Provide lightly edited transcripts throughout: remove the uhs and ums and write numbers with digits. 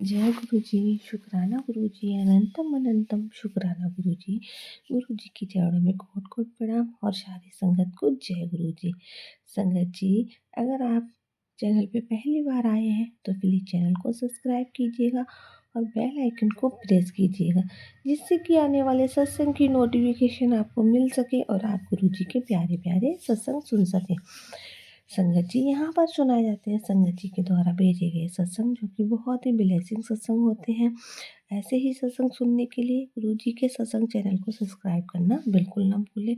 जय गुरु जी, शुक्राना गुरु जी, अनंतम अनंतम शुक्राना गुरु जी। गुरु जी की चरणों में कोट कोट प्रणाम और सारी संगत को जय गुरु जी। संगत जी, अगर आप चैनल पे पहली बार आए हैं तो प्लीज़ चैनल को सब्सक्राइब कीजिएगा और बेल आइकन को प्रेस कीजिएगा, जिससे कि आने वाले सत्संग की नोटिफिकेशन आपको मिल सके और आप गुरु जी के प्यारे प्यारे सत्संग सुन सकें। संगत जी, यहाँ पर सुनाए जाते हैं संगत जी के द्वारा भेजे गए सत्संग, जो कि बहुत ही ब्लेसिंग सत्संग होते हैं। ऐसे ही सत्संग सुनने के लिए गुरु जी के सत्संग चैनल को सब्सक्राइब करना बिल्कुल ना भूलें।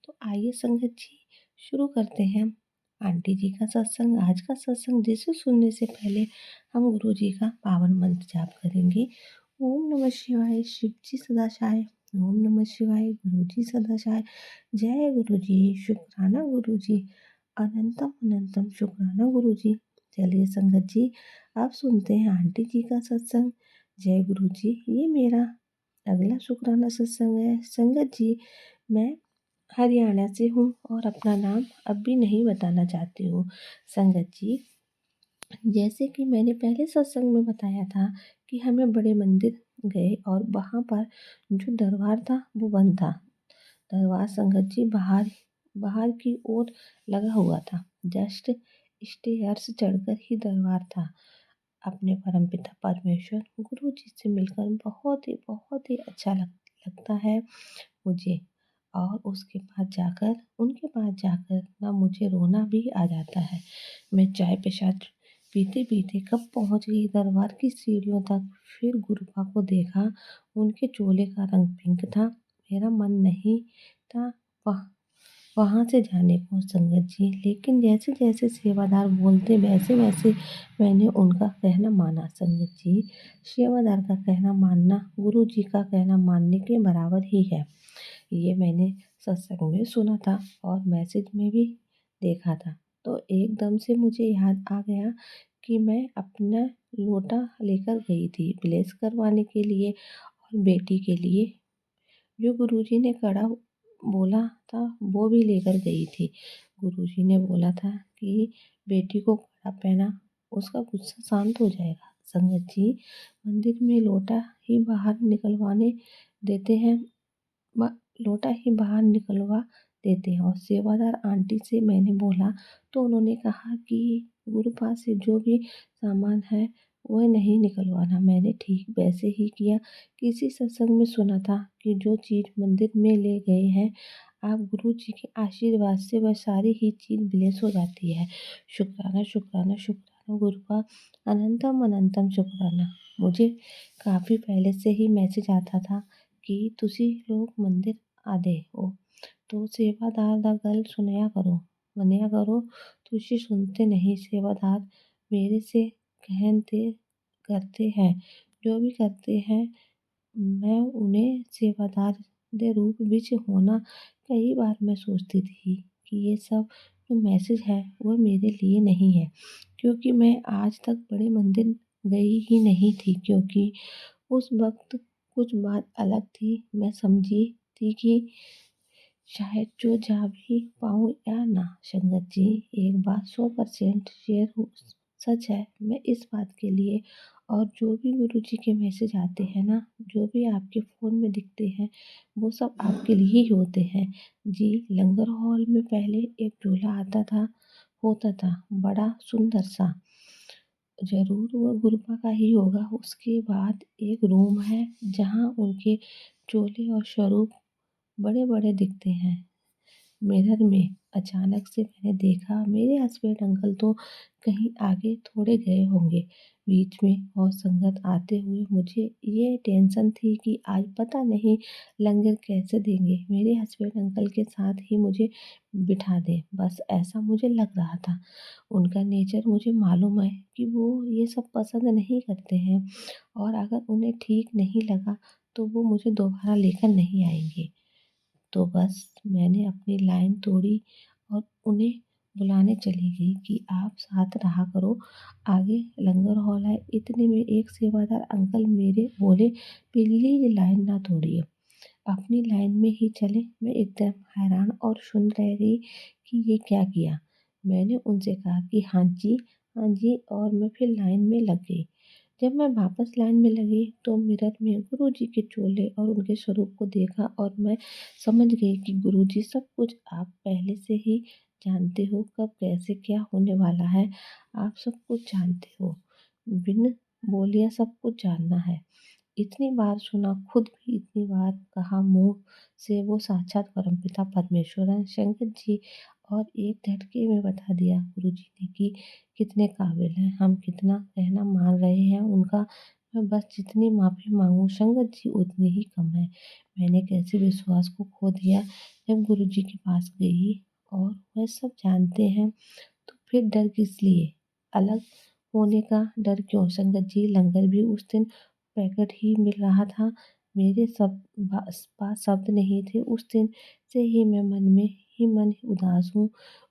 तो आइए संगत जी, शुरू करते हैं आंटी जी का सत्संग। आज का सत्संग जिसे सुनने से पहले हम गुरु जी का पावन मंत्र जाप करेंगे। ओम नमः शिवाय, शिव जी सदाशाय। ओम नमः शिवाय, गुरु जी सदाशाय। जय गुरु जी, शुक्राना गुरु जी, अनंतम अनंतम शुक्राना गुरु जी। चलिए संगत जी, आप सुनते हैं आंटी जी का सत्संग। जय गुरु जी। ये मेरा अगला शुक्राना सत्संग है। संगत जी, मैं हरियाणा से हूँ और अपना नाम अब भी नहीं बताना चाहती हूँ। संगत जी, जैसे कि मैंने पहले सत्संग में बताया था कि हमें बड़े मंदिर गए और वहाँ पर जो दरबार था वो बंद था। दरबार संगत जी बाहर बाहर की ओर लगा हुआ था। जस्ट स्टेयर्स चढ़कर ही दरबार था। अपने परमपिता परमेश्वर गुरु जी से मिलकर बहुत ही अच्छा लगता है मुझे। और उसके बाद जाकर उनके पास जाकर ना मुझे रोना भी आ जाता है। मैं चाय प्रसाद पीते पीते कब पहुंच गई दरबार की सीढ़ियों तक। फिर गुरुपा को देखा, उनके चोले का रंग पिंक था। मेरा मन नहीं था वह वहाँ से जाने को संगत जी, लेकिन जैसे जैसे सेवादार बोलते वैसे वैसे मैंने उनका कहना माना संगत जी। सेवादार का कहना मानना गुरु जी का कहना मानने के बराबर ही है। ये मैंने सत्संग में सुना था और मैसेज में भी देखा था। तो एकदम से मुझे याद आ गया कि मैं अपना लोटा लेकर गई थी ब्लेस करवाने के लिए और बेटी के लिए जो गुरुजी ने कड़ा बोला था वो भी लेकर गई थी। गुरुजी ने बोला था कि बेटी को कड़ा पहना, उसका गुस्सा शांत हो जाएगा। संगत जी, मंदिर में लोटा ही बाहर निकलवाने देते हैं, लोटा ही बाहर निकलवा देते हैं। और सेवादार आंटी से मैंने बोला तो उन्होंने कहा कि गुरु पास से जो भी सामान है वह नहीं निकलवाना। मैंने ठीक वैसे ही किया। किसी सत्संग में सुना था कि जो चीज़ मंदिर में ले गए हैं आप गुरु जी के आशीर्वाद से वह सारी ही चीज़ ब्लेस हो जाती है। शुक्राना शुक्राना शुक्राना गुरु का, अनंतम अनंतम शुक्राना। मुझे काफ़ी पहले से ही मैसेज आता था कि ਤੁਸੀਂ लोग मंदिर आते हो तो सेवादार दा गल मनिया करो। तुसी सुनते नहीं। सेवादार मेरे से कहते करते हैं, जो भी करते हैं मैं उन्हें सेवादार दे रूप ਵਿੱਚ होना। कई बार मैं सोचती थी कि ये सब जो मैसेज है वह मेरे लिए नहीं है, क्योंकि मैं आज तक बड़े मंदिर गई ही नहीं थी। क्योंकि उस वक्त कुछ बात अलग थी। मैं समझी थी कि शायद जो जा भी पाऊँ या ना। संगत जी, एक बात 100% सच है। मैं इस बात के लिए और जो भी गुरु जी के मैसेज आते हैं ना, जो भी आपके फ़ोन में दिखते हैं वो सब आपके लिए ही होते हैं। जी, लंगर हॉल में पहले एक दूल्हा होता था, बड़ा सुंदर सा। ज़रूर वो गुरबा का ही होगा। उसके बाद एक रूम है जहाँ उनके चोले और स्वरूप बड़े-बड़े दिखते हैं। मिरर में अचानक से मैंने देखा मेरे हस्बैंड अंकल तो कहीं आगे थोड़े गए होंगे बीच में। और संगत आते हुए मुझे ये टेंशन थी कि आज पता नहीं लंगर कैसे देंगे। मेरे हस्बैंड अंकल के साथ ही मुझे बिठा दें, बस ऐसा मुझे लग रहा था। उनका नेचर मुझे मालूम है कि वो ये सब पसंद नहीं करते हैं और अगर उन्हें ठीक नहीं लगा तो वो मुझे दोबारा लेकर नहीं आएंगे। तो बस मैंने अपनी लाइन तोड़ी और उन्हें बुलाने चली गई कि आप साथ रहा करो, आगे लंगर हॉल है। इतने में एक सेवादार अंकल मेरे बोले, प्लीज लाइन ना तोड़िए, अपनी लाइन में ही चले। मैं एकदम हैरान और सुन रह गई कि ये क्या किया। मैंने उनसे कहा कि हाँ जी, हाँ जी, और मैं फिर लाइन में लग गई। जब मैं वापस लाइन में लगी तो मिरर में गुरुजी के चोले और उनके स्वरूप को देखा और मैं समझ गई कि गुरुजी सब कुछ आप पहले से ही जानते हो, कब कैसे क्या होने वाला है। आप सब कुछ जानते हो, बिन बोलिया सब कुछ जानना है। इतनी बार सुना, खुद भी इतनी बार कहा मुँह से, वो साक्षात परमपिता परमेश्वर हैं, शंकर जी। और एक झटके में बता दिया गुरुजी ने कि कितने काबिल हैं, हम कितना कहना मान रहे हैं उनका। मैं बस जितनी माफ़ी मांगूं शंकर जी उतनी ही कम है। मैंने कैसे विश्वास को खो दिया जब गुरुजी के पास गई और वह सब जानते हैं तो फिर डर किस लिए? अलग होने का डर क्यों? संगत जी, लंगर भी उस दिन पैकेट ही मिल रहा था। मेरे पास शब्द नहीं थे। उस दिन से ही मैं मन में ही मन उदास हूँ।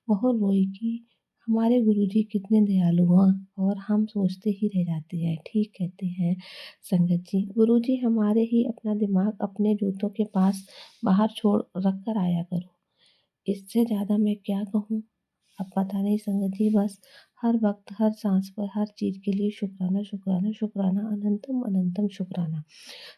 बहुत रोई कि हमारे गुरुजी कितने दयालु हैं और हम सोचते ही रह जाते हैं। ठीक कहते हैं संगत जी। गुरुजी हमारे ही अपना दिमाग अपने जूतों के पास बाहर छोड़ रख कर आया करो। इससे ज़्यादा मैं क्या कहूँ? अब पता नहीं संगत जी, बस हर वक्त हर सांस पर हर चीज़ के लिए शुक्राना शुक्राना शुक्राना, अनंतम अनंतम शुक्राना।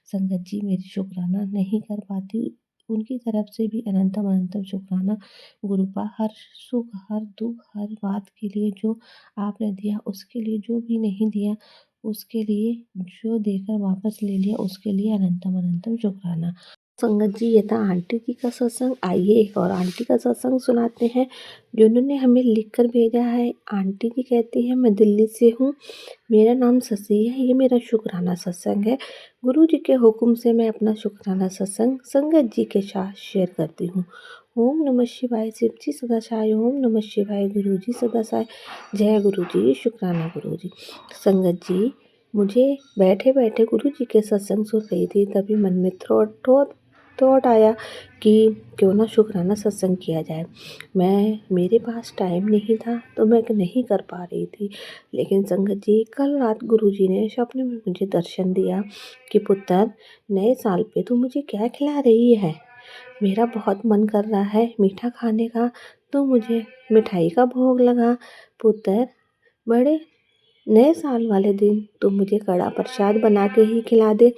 संगत जी, मेरी शुक्राना नहीं कर पाती, उनकी तरफ से भी अनंतम अनंतम शुक्राना। गुरुपा, हर सुख हर दुख हर बात के लिए जो आपने दिया, उसके लिए जो भी नहीं दिया उसके लिए, जो देकर वापस ले लिया उसके लिए अनंतम अनंतम शुक्राना। संगत जी, ये था आंटी जी का सत्संग। आइए एक और आंटी का सत्संग सुनाते हैं जिन्होंने हमें लिख कर भेजा है। आंटी जी कहती हैं, मैं दिल्ली से हूँ, मेरा नाम शशि है, ये मेरा शुक्राना सत्संग है। गुरु जी के हुक्म से मैं अपना शुक्राना सत्संग संगत जी के साथ शेयर करती हूँ। ओम नमः शिवाय, शिव जी सदा साय। ओम नमः शिवाय, गुरु जी सदा साय। जय गुरु जी, शुक्राना गुरु जी। संगत जी, मुझे बैठे बैठे गुरु जी के सत्संग सुन रही थी, तभी मन में थॉट आया कि क्यों ना शुक्राना सत्संग किया जाए। मेरे पास टाइम नहीं था तो मैं नहीं कर पा रही थी, लेकिन संगत जी, कल रात गुरुजी ने सपने में मुझे दर्शन दिया कि पुत्र, नए साल पे तू मुझे क्या खिला रही है? मेरा बहुत मन कर रहा है मीठा खाने का, तो मुझे मिठाई का भोग लगा। पुत्र, बड़े नए साल वाले दिन तुम मुझे कड़ा प्रसाद बना के ही खिला दे।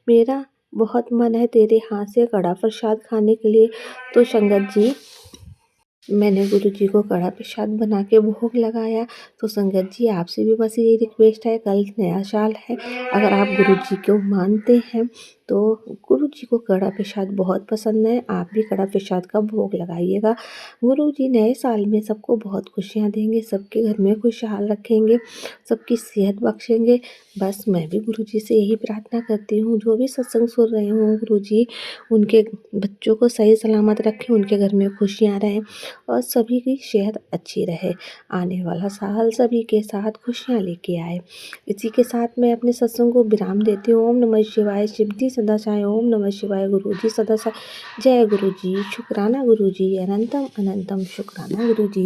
मेरा बहुत मन है तेरे हाथ से कड़ा प्रसाद खाने के लिए। तो संगत जी, मैंने गुरुजी को कड़ा प्रसाद बना के भोग लगाया। तो संगत जी, आपसे भी बस यही रिक्वेस्ट है, कल नया साल है, अगर आप गुरुजी को मानते हैं तो गुरुजी को कड़ा प्रसाद बहुत पसंद है, आप भी कड़ा प्रसाद का भोग लगाइएगा। गुरुजी नए साल में सबको बहुत खुशियाँ देंगे, सबके घर में खुशहाल रखेंगे, सबकी सेहत बख्शेंगे। बस मैं भी गुरुजी से यही प्रार्थना करती हूँ, जो भी सत्संग सुन रहे हों, गुरुजी उनके बच्चों को सही सलामत रखें, उनके घर में खुशियाँ रहें और सभी की सेहत अच्छी रहे। आने वाला साल सभी के साथ खुशियाँ लेके आए। इसी के साथ मैं अपने सत्संग को विराम देती हूँ। ओम नमः शिवाय, शिव जी सदा साय। ओम नमः शिवाय, गुरु जी सदा साय। जय गुरु जी, शुक्राना गुरु जी, अनंतम अनंतम शुक्राना गुरु जी।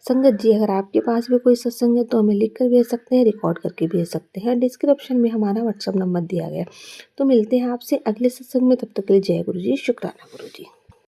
संगत जी, अगर आपके पास भी कोई सत्संग है तो हमें लिख कर भेज सकते हैं, रिकॉर्ड करके भेज सकते हैं। डिस्क्रिप्शन में हमारा व्हाट्सअप नंबर दिया गया है। तो मिलते हैं आपसे अगले सत्संग में, तब तक के लिए जय गुरु जी, शुक्राना गुरु जी।